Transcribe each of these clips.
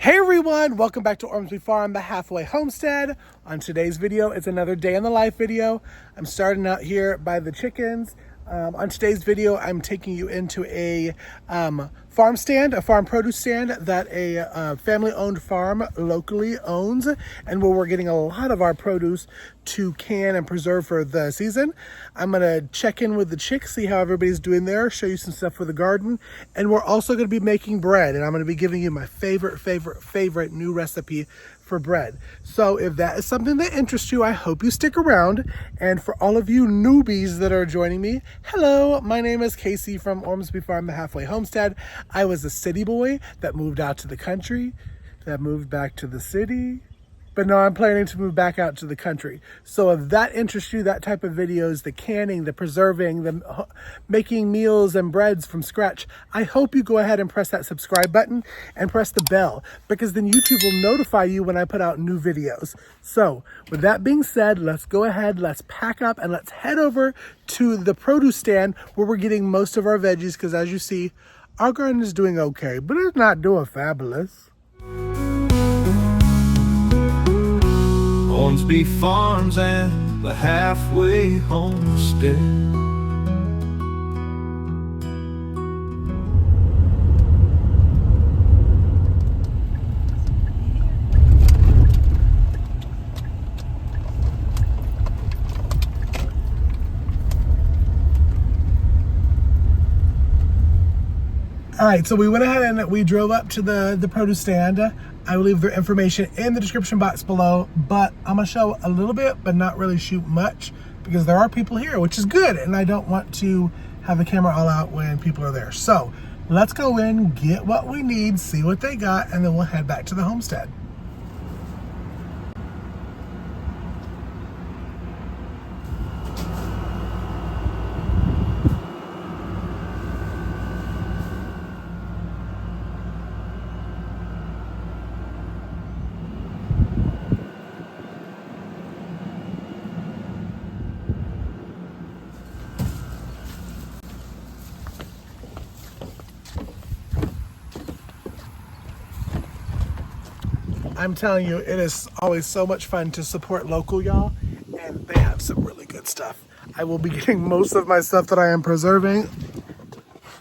Hey everyone, welcome back to Ormsby Farm, the halfway homestead. On today's video, it's another day in the life video. I'm starting out here by the chickens. On today's video, I'm taking you into a farm stand, a farm produce stand that a family-owned farm locally owns, and where we're getting a lot of our produce to can and preserve for the season. I'm gonna check in with the chicks, see how everybody's doing there, show you some stuff for the garden, and we're also gonna be making bread, and I'm gonna be giving you my favorite new recipe for bread. So if that is something that interests you, I hope you stick around. And for all of you newbies that are joining me, hello, my name is Casey from Ormsby Farm, the halfway homestead. I was a city boy that moved out to the country, that moved back to the city, but now I'm planning to move back out to the country. So if that interests you, that type of videos, the canning, the preserving, the making meals and breads from scratch, I hope you go ahead and press that subscribe button and press the bell, because then YouTube will notify you when I put out new videos. So with that being said, let's go ahead, let's pack up and let's head over to the produce stand where we're getting most of our veggies, because as you see, our garden is doing okay, but it's not doing fabulous. Hornsby Farms and the halfway homestead. All right, so we went ahead and we drove up to the produce stand. I will leave their information in the description box below, but I'm gonna show a little bit, but not really shoot much, because there are people here, which is good, and I don't want to have the camera all out when people are there. So let's go in, get what we need, see what they got, and then we'll head back to the homestead. I'm telling you, it is always so much fun to support local, y'all, and they have some really good stuff. I will be getting most of my stuff that I am preserving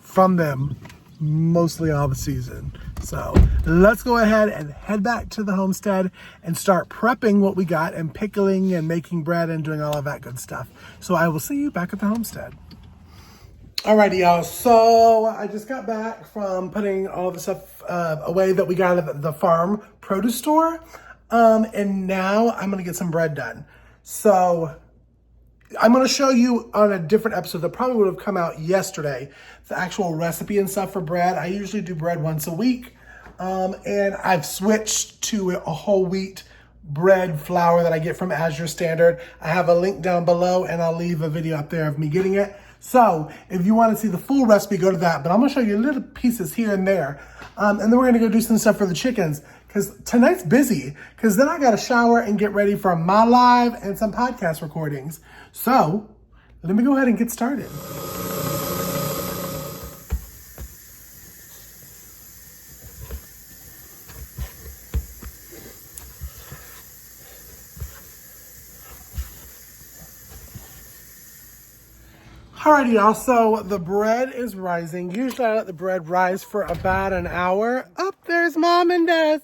from them mostly all the season. So let's go ahead and head back to the homestead and start prepping what we got and pickling and making bread and doing all of that good stuff. So I will see you back at the homestead. Alrighty, y'all, so I just got back from putting all the stuff away that we got at the farm produce store, and now I'm gonna get some bread done. So I'm gonna show you on a different episode that probably would have come out yesterday, the actual recipe and stuff for bread. I usually do bread once a week, and I've switched to a whole wheat bread flour that I get from Azure Standard. I have a link down below, and I'll leave a video up there of me getting it. So if you want to see the full recipe, go to that. But I'm going to show you little pieces here and there. And then we're going to go do some stuff for the chickens, because tonight's busy, because then I got to shower and get ready for my live and some podcast recordings. So let me go ahead and get started. Alrighty, y'all, so the bread is rising. Usually I let the bread rise for about an hour. Oh, there's Mom and Des.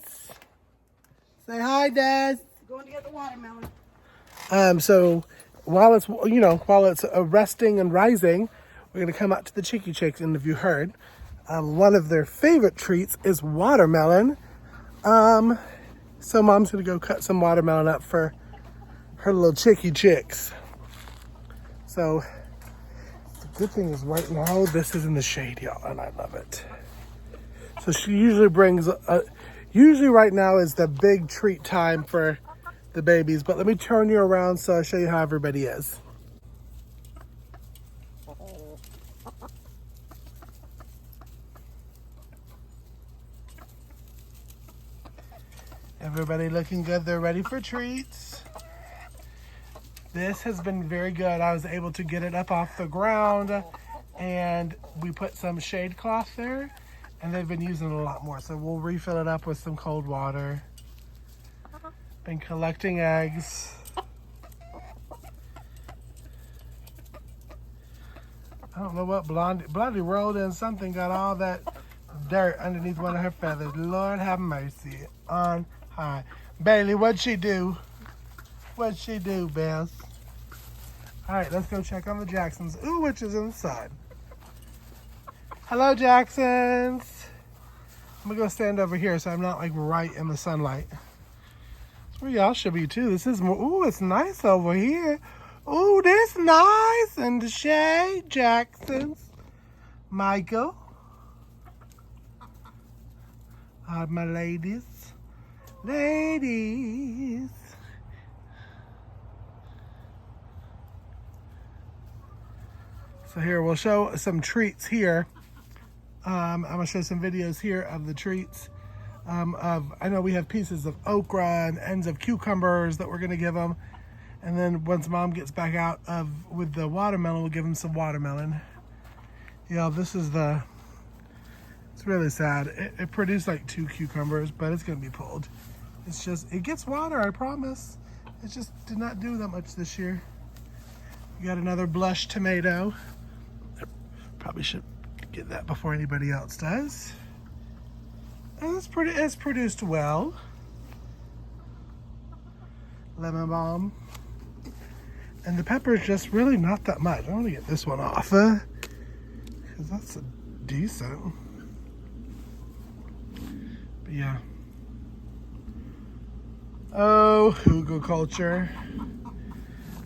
Say hi, Des. Going to get the watermelon. So while it's, while it's resting and rising, we're gonna come out to the chicks, and if you heard, one of their favorite treats is watermelon. So Mom's gonna go cut some watermelon up for her little chicks. So good thing is right now this is in the shade, y'all, and I love it. So she usually brings usually right now is the big treat time for the babies, but let me turn you around so I'll show you how everybody is. Everybody looking good. They're ready for treats. This has been very good. I was able to get it up off the ground, and we put some shade cloth there, And they've been using it a lot more. So we'll refill it up with some cold water. Been collecting eggs. I don't know what Blondie rolled in something, got all that dirt underneath one of her feathers. Lord have mercy on high. Bailey, what'd she do? What'd she do, Bess? All right, let's go check on the Jacksons. Ooh, which is inside. Hello, Jacksons. I'm gonna go stand over here so I'm not like right in the sunlight. That's where y'all should be too. This is more, ooh, it's nice over here. Ooh, this nice in the shade, Jacksons. Michael. All my ladies. Ladies. So here, we'll show some treats here. I'm gonna show some videos here of the treats. I know we have pieces of okra and ends of cucumbers that we're gonna give them. And then once Mom gets back out with the watermelon, we'll give them some watermelon. Yeah, this is it's really sad. It produced like 2 cucumbers, but it's gonna be pulled. It's just, it gets water, I promise. It just did not do that much this year. We got another blush tomato. Probably should get that before anybody else does. And it's produced well. Lemon balm. And the pepper is just really not that much. I want to get this one off. Because that's decent. But yeah. Oh, hugelkultur.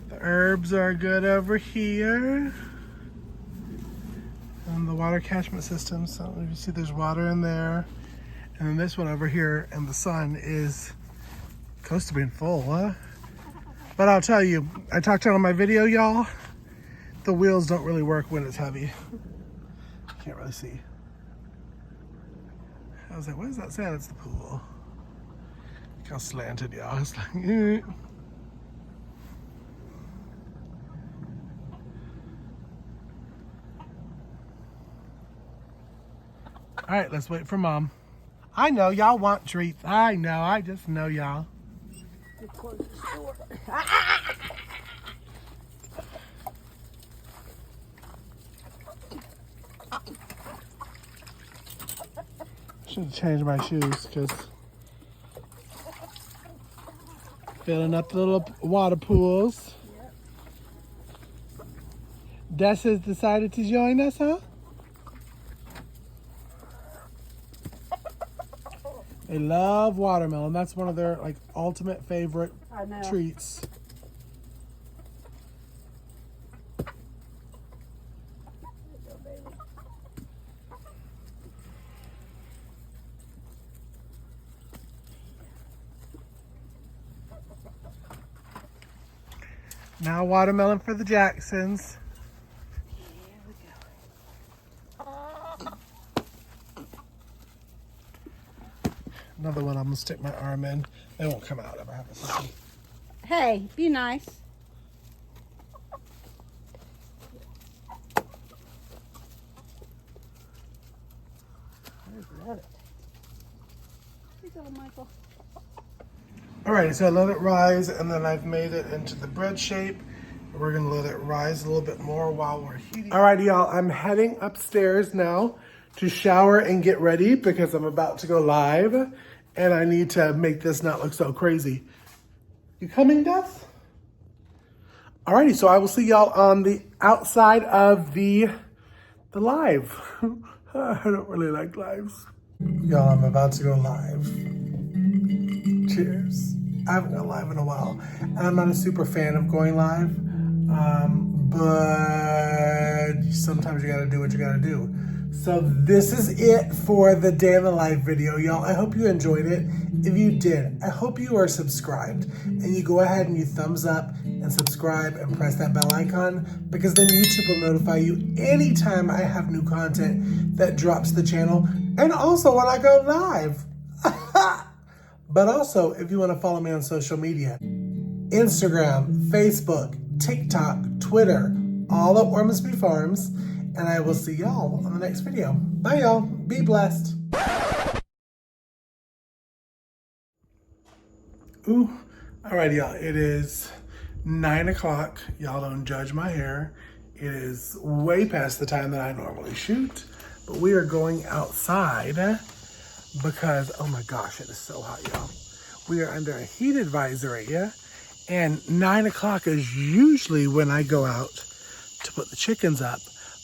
The herbs are good over here. And the water catchment system. So you see there's water in there. And then this one over here in the sun is close to being full, huh? But I'll tell you, I talked about on my video, y'all, the wheels don't really work when it's heavy. Can't really see. I was like, what does that say? That's the pool. Look how slanted, y'all. It's like, All right, let's wait for Mom. I know y'all want treats. I know, I just know y'all. Close the door. Should have changed my shoes because filling up the little water pools. Des has decided to join us, huh? They love watermelon. That's one of their like ultimate favorite treats. Now watermelon for the Jacksons. Another one I'm gonna stick my arm in. They won't come out if I have a second. Hey, be nice. I love it. Here you go, Michael. Alright, so I let it rise and then I've made it into the bread shape. We're gonna let it rise a little bit more while we're heating. Alrighty, y'all, I'm heading upstairs now to shower and get ready because I'm about to go live and I need to make this not look so crazy. You coming, Des? Alrighty, so I will see y'all on the outside of the live. I don't really like lives. Y'all, I'm about to go live. Cheers. I haven't gone live in a while. And I'm not a super fan of going live, but sometimes you gotta do what you gotta do. So this is it for the day in the life video, y'all. I hope you enjoyed it. If you did, I hope you are subscribed and you go ahead and you thumbs up and subscribe and press that bell icon because then YouTube will notify you anytime I have new content that drops the channel and also when I go live. But also, if you want to follow me on social media, Instagram, Facebook, TikTok, Twitter, all at Ormsby Farms. and I will see y'all on the next video. Bye, y'all. Be blessed. Ooh, alrighty, y'all. It is 9 o'clock. Y'all don't judge my hair. It is way past the time that I normally shoot, but we are going outside because, oh my gosh, it is so hot, y'all. We are under a heat advisory, and 9 o'clock is usually when I go out to put the chickens up,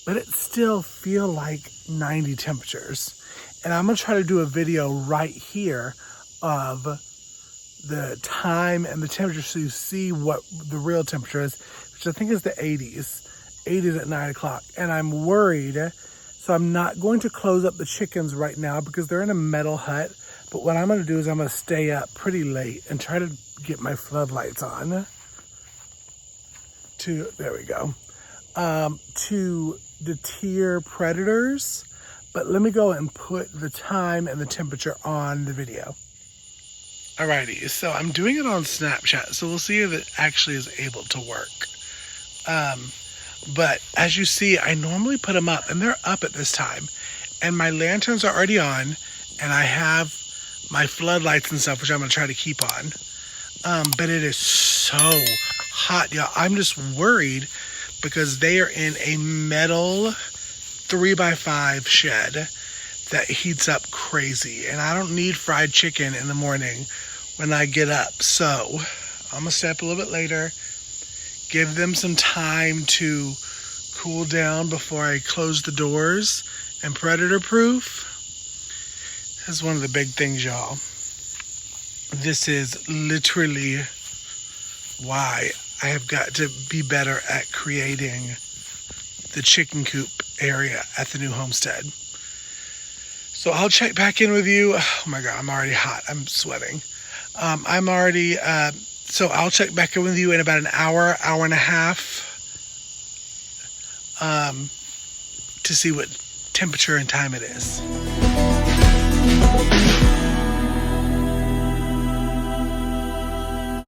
but it still feel like 90 temperatures. And I'm gonna try to do a video right here of the time and the temperature so you see what the real temperature is, which I think is the 80s at 9 o'clock. And I'm worried, so I'm not going to close up the chickens right now because they're in a metal hut. But what I'm gonna do is I'm gonna stay up pretty late and try to get my floodlights on there we go, to deter predators. But let me go and put the time and the temperature on the video. Alrighty, so I'm doing it on Snapchat, so we'll see if it actually is able to work. But as you see, I normally put them up, and they're up at this time. And my lanterns are already on, and I have my floodlights and stuff, which I'm going to try to keep on. But it is so hot, y'all. I'm just worried because they are in a metal 3x5 shed that heats up crazy. And I don't need fried chicken in the morning when I get up. So I'm going to stay up a little bit later, give them some time to cool down before I close the doors and predator proof. This is one of the big things, y'all. This is literally why I have got to be better at creating the chicken coop area at the new homestead. So I'll check back in with you. Oh my God, I'm already hot. I'm sweating. So I'll check back in with you in about an hour and a half to see what temperature and time it is.